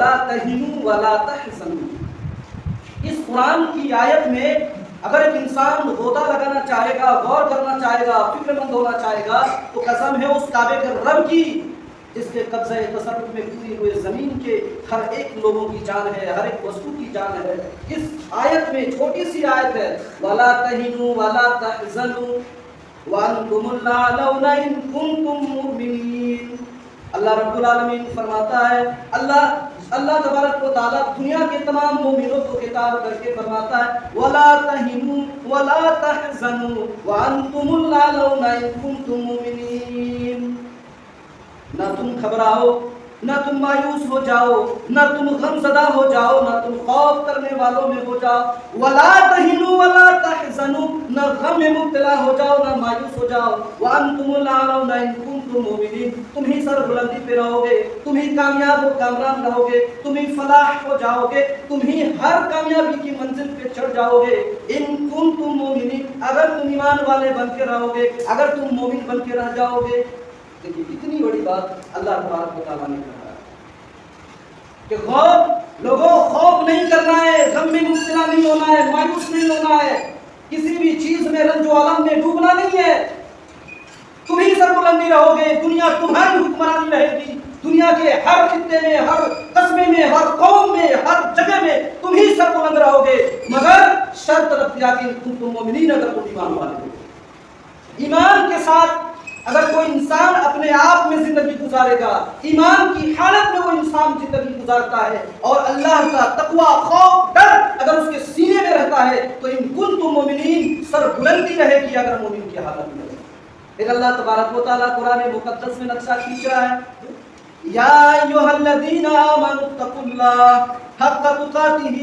ولا تہنوا ولا تحزنوا. اس قرآن کی آیت میں اگر ایک انسان غوطہ لگانا چاہے گا، غور کرنا چاہے گا، فکر مند ہونا چاہے گا، تو قسم ہے اس کعبے کے رب کی جس کے قبضہ تصرف میں پوری ہوئے زمین کے ہر ایک لوگوں کی جان ہے، ہر ایک وستو کی جان ہے. اس آیت میں چھوٹی سی آیت ہے وَلَا تَهِنُوا وَلَا تَحْزَنُوا وَأَنْتُمُ الْأَعْلَوْنَ إِن كُنتُم مُّؤْمِنِينَ. اللہ رب العالمین فرماتا ہے، اللہ تبارک و تعالیٰ دنیا کے تمام مومنوں کو خطاب کر کے فرماتا ہے وَلَا تَهِنُوا وَلَا تَحْزَنُوا وَأَنْتُمُ الْأَعْلَوْنَ إِن كُنتُم مُّؤْمِنِينَ. نہ تم گھبراؤ، نہ تم مایوس ہو جاؤ، نہ تم غم زدہ ہو جاؤ، نہ تم خوف کرنے والوں میں ہو جاؤ. وَلَا تَهِنُوا وَلَا تَحْزَنُوا، نہ غم میں مبتلا ہو جاؤ، نہ مایوس ہو جاؤ. وَأَنْتُمُ الْأَعْلَوْنَ إِن كُنتُم مُّؤْمِنِينَ، تم ہی سر بلندی پہ رہو گے، تم ہی کامیاب و کامران رہو گے، تم ہی فلاح ہو جاؤ گے، تم ہی ہر کامیابی کی منزل پہ چڑھ جاؤ گے. إِن كُنتُم مُّؤْمِنِينَ، اگر تم ایمان والے بن کے رہو گے، اگر تم مومن بن کے رہ جاؤ گے. دیکھیے کتنی بڑی بات اللہ تبارک و تعالیٰ نے کہا کہ خوف نہیں کرنا ہے، غم میں مبتلا نہیں ہونا ہے، مایوس نہیں ہونا ہے، کسی بھی چیز میں رنج و الم میں ڈوبنا نہیں ہے. تم ہی سر بلندی رہو گے، دنیا تمہاری حکمرانی رہے گی، دنیا کے ہر خطے میں، ہر قصبے میں، ہر قوم میں، ہر جگہ میں تم ہی سر بلند رہو گے. مگر شرط رکھ دیا کہ تم مومنین، اگر تم ایمان والے ہو. ایمان کے ساتھ اگر کوئی انسان اپنے آپ میں زندگی گزارے گا، ایمان کی حالت میں وہ انسان زندگی گزارتا ہے اور اللہ کا تقوی، خوف، ڈر اگر اس کے سینے میں رہتا ہے تو ان کنتم مومنین، سر بلندی رہے گی اگر مومن کی حالت میں رہے. پھر اللہ تبارک و تعالیٰ قرآن مقدس میں نقشہ کھینچ رہا ہے یا ایھا الذین آمنوا اتقوا اللہ حق تقاتہ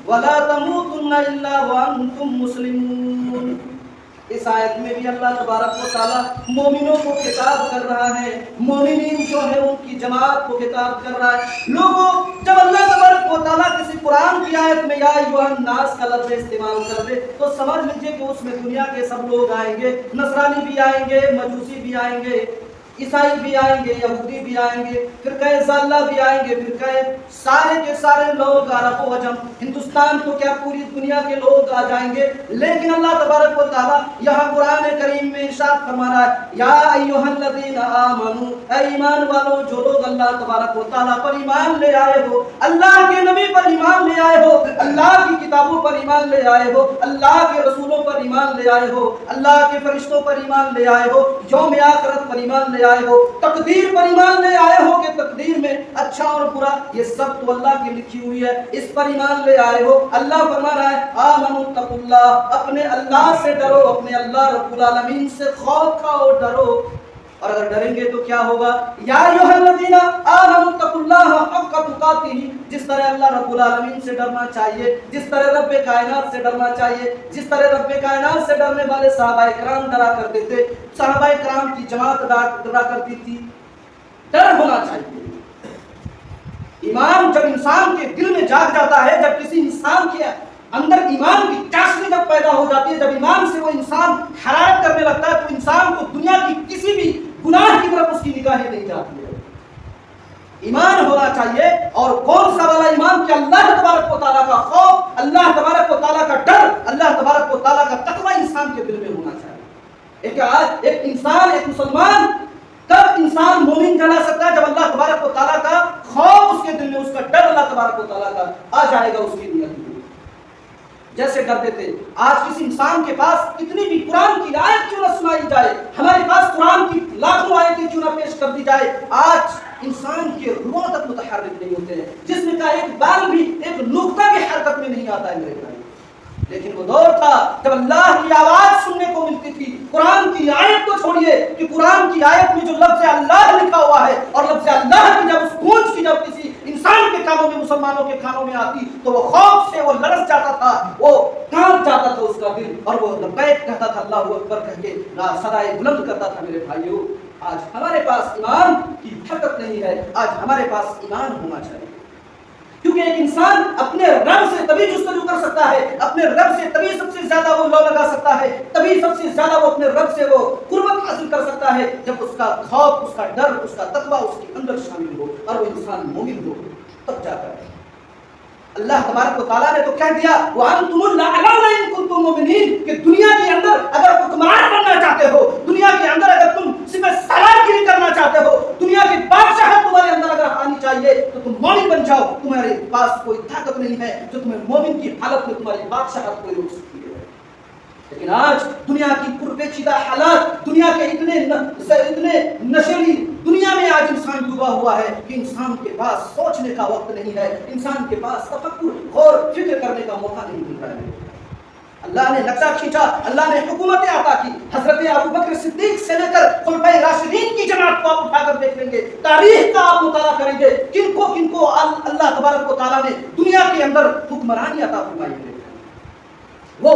ولا تموتن الا وانتم مسلمون. اس آیت میں بھی اللہ تبارک و تعالیٰ مومنوں کو خطاب کر رہا ہے، مومنین جو ہے ان کی جماعت کو خطاب کر رہا ہے. لوگوں، جب اللہ تبارک و تعالیٰ کسی قرآن کی آیت میں یا ایھا الناس کا لفظ استعمال کر دے تو سمجھ لیجیے کہ اس میں دنیا کے سب لوگ آئیں گے، نصرانی بھی آئیں گے، مجوسی بھی آئیں گے، عیسائی بھی آئیں گے، یہودی بھی آئیں گے، فرقہ ضالہ بھی آئیں گے، فرقہ سارے کے سارے لوگ، عرب و عجم، ہندوستان تو کیا پوری دنیا کے لوگ آ جائیں گے. لیکن اللہ تبارک و تعالیٰ یہاں قرآن کریم میں ارشاد فرما رہا ہے یا ایھا الذین آمنوا، اے ایمان والو جو لوگ اللہ تبارک و تعالیٰ پر ایمان لے آئے ہو، اللہ کے نبی پر ایمان لے آئے ہو، اللہ کی کتابوں پر ایمان لے آئے ہو، اللہ کے رسولوں پر ایمان لے آئے ہو، اللہ کے فرشتوں پر ایمان لے آئے ہو، یوم آخرت پر ایمان لے آئے ہو، تقدیر پر ایمان لے آئے ہو کہ تقدیر میں اچھا اور برا یہ سب تو اللہ کی لکھی ہوئی ہے، اس پر ایمان لے آئے ہو. اللہ فرما رہا ہے آمنوا اتقوا اللہ، اپنے اللہ سے ڈرو، اپنے اللہ رب العالمین سے خوف کھاؤ، ڈرو. اور اگر ڈریں گے تو کیا ہوگا؟ یا ایھا الذین آمنوا اتقوا اللہ حق تقاتہ، جس طرح اللہ رب العالمین سے ڈرنا چاہیے، جس طرح رب کائنات سے ڈرنا چاہیے، جس طرح رب کائنات سے ڈرنے والے صحابہ کرام ڈرا کرتے تھے، صحابہ کرام کی جماعت ڈرا کرتی تھی. ڈر ہونا چاہیے. ایمان جب انسان کے دل میں جاگ جاتا ہے، جب کسی انسان کے اندر ایمان کی چاشنی جب پیدا ہو جاتی ہے، جب ایمان سے وہ انسان حرارت کرنے لگتا ہے تو انسان کو دنیا کی کسی بھی گناہ کی طرف اس کی نگاہیں نہیں جاتی ہے. ایمان ہونا چاہیے. اور کون سا والا ایمان کہ اللہ تبارک و تعالیٰ کا خوف، اللہ تبارک و تعالیٰ کا ڈر، اللہ تبارک و تعالیٰ کا تقوی انسان کے دل میں ہونا چاہیے. ایک انسان، ایک مسلمان تب انسان مومن کہلا سکتا ہے جب اللہ تبارک و تعالیٰ کا خوف اس کے دل میں، اس کا ڈر اللہ تبارک و تعالیٰ کا آ جائے گا اس کی نیت میں. جیسے ڈرتے تھے. آج کسی انسان کے پاس کتنی بھی قرآن کی آیت کیوں نہ سنائی جائے، ہمارے پاس قرآن کی لاکھوں آیتیں کیوں نہ پیش کر دی جائے، آج انسان کے روح تک متحرک نہیں ہوتے ہیں، جسم کا ایک بال بھی، ایک نقطہ بھی حرکت میں نہیں آتا ہے میرے بھائی. لیکن وہ دور تھا جب اللہ کی آواز سننے کو ملتی تھی. قرآن کی آیت کو چھوڑیے کہ قرآن کی آیت میں جو لفظ اللہ لکھا ہوا ہے اور لفظ اللہ کی جب اس گونج کی جب کسی انسان کے کانوں میں، مسلمانوں کے کانوں میں آتی تو وہ خوف سے وہ لرز جاتا تھا، وہ کانپ جاتا تھا اس کا دل، اور وہ لبیک کہتا تھا، اللہ اکبر کہہ کے صدائے بلند کرتا تھا. میرے بھائیو، آج ہمارے پاس ایمان کی طاقت نہیں ہے. آج ہمارے پاس ایمان ہونا چاہیے، کیونکہ ایک انسان اپنے رب سے تبھی جستجو کر سکتا ہے، اپنے رب سے تبھی سب سے زیادہ وہ لو لگا سکتا ہے، تبھی سب سے زیادہ وہ اپنے رب سے وہ قربت حاصل کر سکتا ہے جب اس کا خوف، اس کا ڈر، اس کا تقوی اس کے اندر شامل ہو اور وہ انسان مومن ہو. تب جا کر اللہ تبارک و تعالیٰ نے تو کہہ دیا وَأَنْتُمُ الْأَعْلَوْنَ إِن كُنتُم مُؤْمِنِينَ کہ دنیا کے اندر اگر حکمران بننا چاہتے ہو، دنیا کے اندر اگر تم صرف سالارگیری کرنا چاہتے ہو، دنیا کی بادشاہت تمہارے اندر اگر آنی چاہیے تو تم مومن بن جاؤ. تمہارے پاس کوئی طاقت نہیں ہے جو تمہیں مومن کی حالت میں تمہاری بادشاہت کو روک سکتی ہے. لیکن آج دنیا کی پرپیچیدہ حالات، دنیا کے اتنے نشیلی دنیا میں آج انسان ڈوبا ہوا ہے کہ انسان کے پاس سوچنے کا وقت نہیں ہے، انسان کے پاس تفکر اور فکر کرنے کا موقع نہیں مل رہا ہے. اللہ نے نقشہ کھینچا، اللہ نے حکومت عطا کی. حضرت ابوبکر صدیق سے لے کر خلفائے راشدین کی جماعت کو آپ اٹھا کر دیکھ لیں گے، تاریخ کا آپ مطالعہ کریں گے، کن کو اللہ تبارک و تعالیٰ نے دنیا کے اندر حکمرانی عطا فرمائی ہے. وہ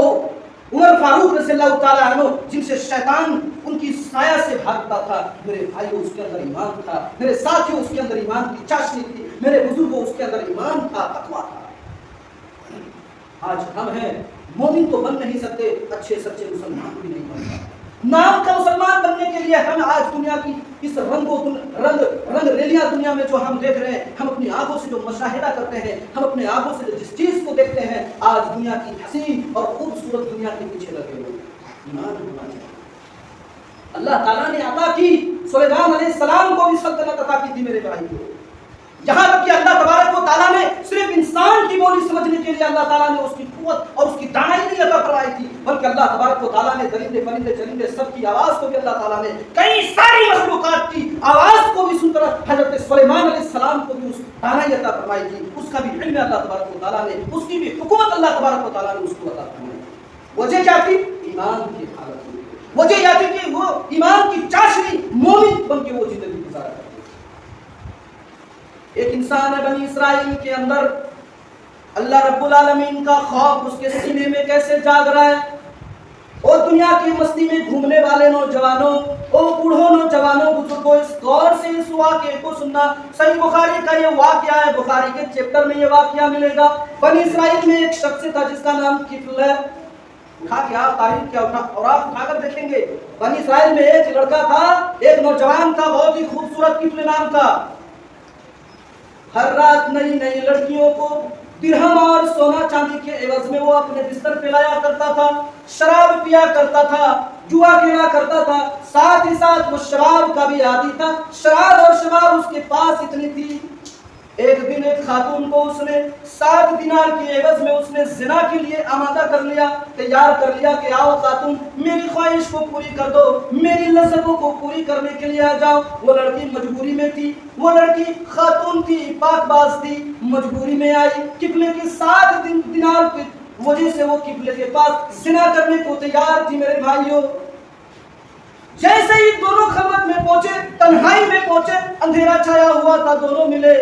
عمر فاروق رضی اللہ تعالیٰ عنہ جن سے شیطان ان کی سایہ سے بھاگتا تھا، میرے بھائیوں اس کے اندر ایمان تھا، میرے ساتھیوں اس کے اندر ایمان کی چاشنی تھی، میرے بزرگوں اس کے اندر ایمان تھا، تقویٰ تھا. آج ہم ہیں، مومن تو بن نہیں سکتے، اچھے سچے مسلمان بھی نہیں بن سکتے. نام کا مسلمان بننے کے لیے ہم آج دنیا کی اس رنگ ریلیاں دنیا میں جو ہم دیکھ رہے ہیں، ہم اپنی آنکھوں سے جو مشاہدہ کرتے ہیں، ہم اپنے آنکھوں سے جس چیز کو دیکھتے ہیں، آج دنیا کی حسین اور خوبصورت دنیا کے پیچھے لگے ہوئے. ایمان ہونا چاہیے. اللہ تعالیٰ نے عطا کی، سلیمان علیہ السلام کو بھی سلطنت عطا کی تھی میرے بھائی کو. یہاں تک کہ اللہ تبارک و تعالیٰ نے صرف انسان کی بولی سمجھنے کے لیے اللہ تعالیٰ نے اس کی قوت اور اس کی دانائی نہیں عطا فرمائی تھی، بلکہ اللہ تبارک و تعالیٰ نے درندے پرندے چرندے سب کی آواز کو بھی اللہ تعالیٰ نے، کئی ساری مخلوقات کی آواز کو بھی سن کر حضرت سلیمان علیہ السلام کو بھی اس دانائی عطا فرمائی تھی. اس کا بھی علم اللہ تبارک و تعالیٰ نے، اس کی بھی حکومت اللہ تبارک و تعالیٰ نے اس کو عطا فرمائی. وجہ کیا تھی؟ ایمان کی حالت میں. وجہ یہ تھی کہ وہ ایمان کی چاشنی مومن بن کے وہ زندگی گزارا کرتے. ایک انسان ہے بنی اسرائیل کے اندر، اللہ رب العالمین کا خوف اس کے سینے میں کیسے جاگ رہا ہے. اور دنیا کی مستی میں گھومنے والے نوجوانوں، اور بوڑھوں نوجوانوں، بزرگوں، اس غور سے اس واقعے کو سننا. صحیح بخاری کا یہ واقعہ ہے، بخاری کے چیپٹر میں یہ واقعہ ملے گا. بنی اسرائیل میں ایک شخص تھا جس کا نام کفل ہے. اٹھا کے آپ تاریخ کیا اور آپ اٹھا کر دیکھیں گے. بنی اسرائیل میں ایک لڑکا تھا، ایک نوجوان تھا، بہت ہی خوبصورت کفل نام کا. ہر رات نئی نئی لڑکیوں کو درہم اور سونا چاندی کے عوض میں وہ اپنے بستر پہ لایا کرتا تھا، شراب پیا کرتا تھا، جوا کھیلا کرتا تھا، ساتھ ہی ساتھ وہ شراب کا بھی عادی تھا. شراب اور شراب اس کے پاس اتنی تھی. ایک دن ایک خاتون کو اس نے 7 دینار کے عوض میں اس نے زنا کے لیے آمادہ کر لیا، تیار کر لیا کہ آؤ خاتون میری خواہش کو پوری کر دو، میری لذتوں کو پوری کرنے کے لیے آ جاؤ. وہ لڑکی مجبوری میں تھی، وہ لڑکی خاتون تھی، پاک باز تھی، مجبوری میں آئی. قبلے کے 7 دینار کی وجہ سے وہ قبلے کے پاس زنا کرنے کو تیار تھی. میرے بھائیوں، جیسے ہی دونوں خلوت میں پہنچے، تنہائی میں پہنچے، اندھیرا چھایا ہوا تھا، دونوں ملے.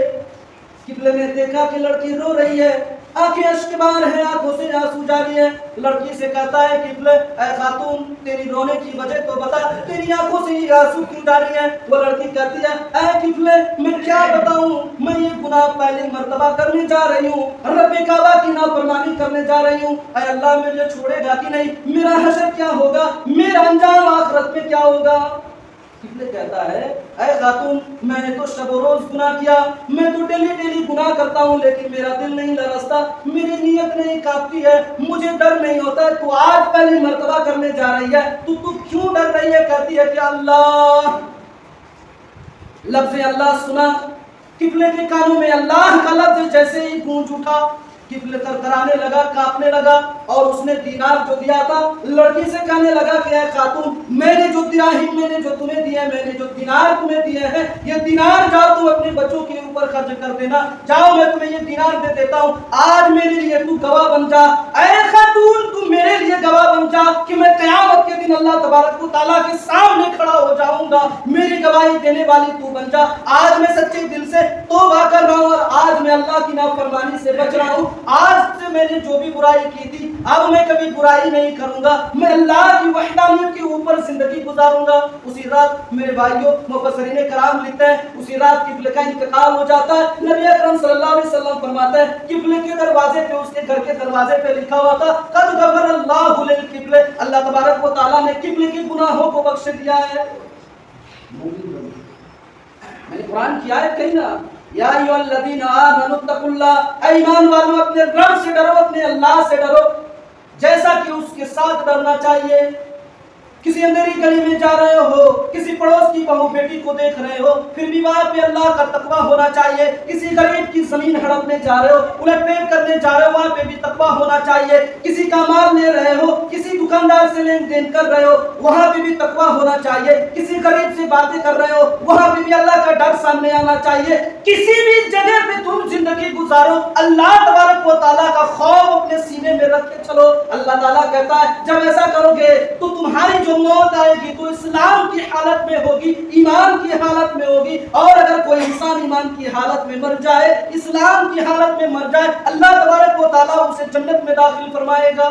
قبلے نے دیکھا کہ لڑکی رو رہی ہے، آنکھیں اشکبار ہیں، آنکھوں سے آنسو جاری ہیں. لڑکی سے کہتا ہے قبلے، اے خاتون تیری رونے کی وجہ تو بتا، تیری آنکھوں سے یہ آنسو کیوں جاری ہیں؟ وہ لڑکی کہتی ہے اے قبلے میں کیا بتاؤں، میں یہ گناہ پہلی مرتبہ کرنے جا رہی ہوں، رب کعبہ کی نافرمانی کرنے جا رہی ہوں. اے اللہ مجھے چھوڑے گا کہ نہیں؟ میرا حشر کیا ہوگا؟ میرا انجام آخرت میں کیا ہوگا؟ قبلے کہتا ہے اے خاتون میں نے تو شب و روز گناہ کیا، میں تو ڈیلی گناہ کرتا ہوں، لیکن میرا دل نہیں لرزتا، میری نیت نہیں کانپتی ہے، مجھے ڈر نہیں ہوتا ہے. تو آج پہلی مرتبہ کرنے جا رہی ہے، تو کیوں ڈر رہی ہے؟ کہتی ہے کہ اللہ. لفظ اللہ سنا، قبلے کے کانوں میں اللہ کا لفظ جیسے ہی گونج اٹھا، قبلے ترترانے لگا، کانپنے لگا. اور اس نے دینار جو دیا تھا لڑکی سے کہنے لگا کہ اے خاتون میں نے جو دراہیم میں نے جو تمہیں دیے ہیں، میں نے جو دینار تمہیں دیے ہیں، یہ دینار جاؤ تم اپنے بچوں کے اوپر خرچ کر دینا، جاؤ میں تمہیں یہ دینار دے دیتا ہوں، آج میرے لیے تو گواہ بن جا. اے خاتون تو میرے لیے گواہ بن جا کہ میں قیامت کے دن اللہ تبارک و تعالیٰ کے سامنے کھڑا ہو جاؤں گا، میری گواہی دینے والی تو بن جا. آج میں سچے دل سے توبہ کر رہا ہوں اور آج میں اللہ کی نافرمانی سے بچ رہا ہوں. آج سے میں نے جو بھی برائی کی تھی اب میں کبھی برائی نہیں کروں گا، میں اللہ کی وحدانیت کے اوپر زندگی گزاروں گا. اسی رات میرے بھائیوں مفسرین کرام لکھتے ہیں اسی رات قبلے کا انتقال ہو جاتا ہے. نبی اکرم صلی اللہ علیہ وسلم فرماتے ہیں قبلے کے دروازے پہ، اس کے گھر کے دروازے پہ لکھا ہوا تھا قد غفر اللہ للقبلہ، اللہ تبارک و تعالیٰ نے قبلے کے گناہوں کو بخش دیا ہے. میں نے قرآن کی آیت کہی نا، یا ایھا الذین آمنوا اتقوا اللہ، اے ایمان والو اپنے رب سے ڈرو، اپنے اللہ سے ڈرو جیسا کہ اس کے ساتھ ڈرنا چاہیے۔ کسی اندھیری گلی میں جا رہے ہو، کسی پڑوس کی بہو بیٹی کو دیکھ رہے ہو، پھر بھی وہاں پہ اللہ کا تقویٰ ہونا چاہیے۔ کسی غریب کی زمین ہڑپنے جا رہے ہو، الٹ پھیر کرنے جا رہے ہو، وہاں پہ بھی تقویٰ ہونا چاہیے۔ کسی کا مال لے رہے ہو، کسی دکاندار سے لین دین کر رہے ہو، وہاں پہ بھی تقویٰ ہونا چاہیے۔ کسی غریب سے باتیں کر رہے ہو، وہاں پہ بھی اللہ کا ڈر سامنے آنا چاہیے۔ کسی بھی جگہ پہ تم زندگی گزارو، اللہ تبارک و تعالیٰ کا خوف اپنے سینے میں رکھ کے چلو۔ اللہ تعالیٰ کہتا ہے جب ایسا کرو گے تو تمہاری جو موت آئے گی تو اسلام کی حالت میں ہوگی، ایمان کی حالت میں ہوگی۔ اور اگر کوئی انسان ایمان کی حالت میں مر جائے، اسلام کی حالت میں مر جائے، اللہ تبارک و تعالیٰ اسے جنت میں داخل فرمائے گا۔